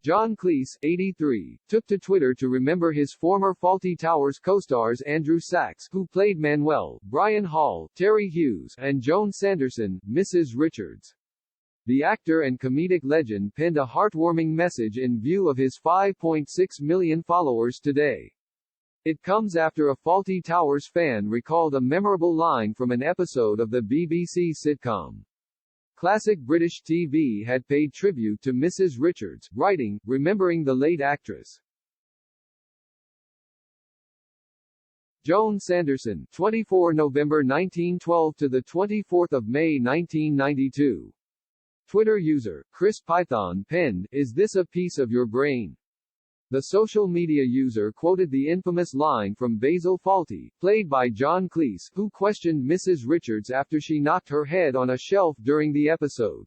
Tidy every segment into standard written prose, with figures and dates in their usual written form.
John Cleese, 83, took to Twitter to remember his former Fawlty Towers co-stars Andrew Sachs, who played Manuel, Brian Hall, Terry Hughes, and Joan Sanderson, Mrs. Richards. The actor and comedic legend penned a heartwarming message in view of his 5.6 million followers today. It comes after a Fawlty Towers fan recalled a memorable line from an episode of the BBC sitcom. Classic British TV had paid tribute to Mrs. Richards, writing, remembering the late actress. Joan Sanderson, 24 November 1912 to 24 May 1992. Twitter user, Chris Python penned, "Is this a piece of your brain?" The social media user quoted the infamous line from Basil Fawlty, played by John Cleese, who questioned Mrs. Richards after she knocked her head on a shelf during the episode.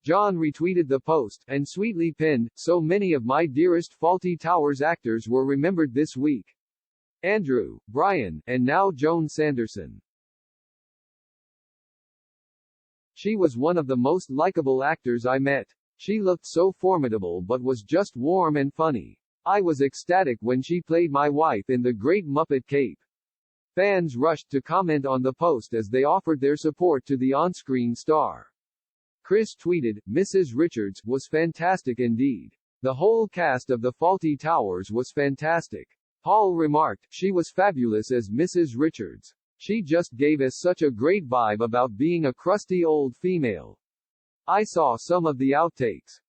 John retweeted the post, and sweetly penned, "So many of my dearest Fawlty Towers actors were remembered this week. Andrew, Brian, and now Joan Sanderson. She was one of the most likable actors I met. She looked so formidable but was just warm and funny. I was ecstatic when she played my wife in The Great Muppet Cape." Fans rushed to comment on the post as they offered their support to the on-screen star. Chris tweeted, "Mrs. Richards was fantastic indeed. The whole cast of the Fawlty Towers was fantastic." Paul remarked, "She was fabulous as Mrs. Richards. She just gave us such a great vibe about being a crusty old female. I saw some of the outtakes,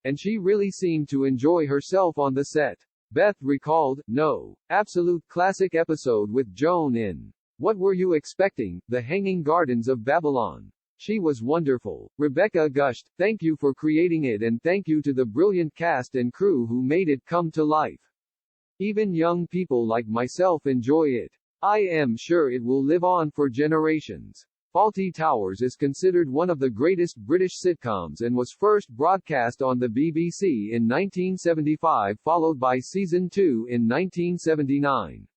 and she really seemed to enjoy herself on the set." Beth recalled, "No, absolute classic episode with Joan in What Were You Expecting? The Hanging Gardens of Babylon. She was wonderful." Rebecca gushed, "Thank you for creating it and thank you to the brilliant cast and crew who made it come to life. Even young people like myself enjoy it. I am sure it will live on for generations." Fawlty Towers is considered one of the greatest British sitcoms and was first broadcast on the BBC in 1975 followed by Season 2 in 1979.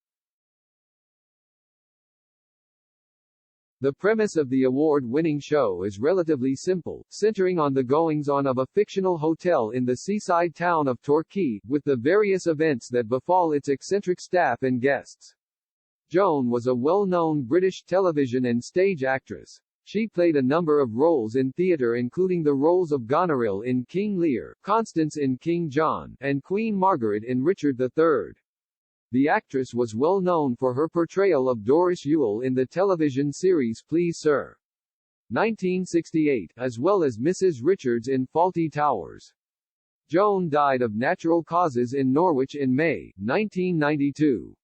The premise of the award-winning show is relatively simple, centering on the goings-on of a fictional hotel in the seaside town of Torquay, with the various events that befall its eccentric staff and guests. Joan was a well-known British television and stage actress. She played a number of roles in theatre including the roles of Goneril in King Lear, Constance in King John, and Queen Margaret in Richard III. The actress was well known for her portrayal of Doris Ewell in the television series Please Sir, 1968, as well as Mrs. Richards in Fawlty Towers. Joan died of natural causes in Norwich in May, 1992.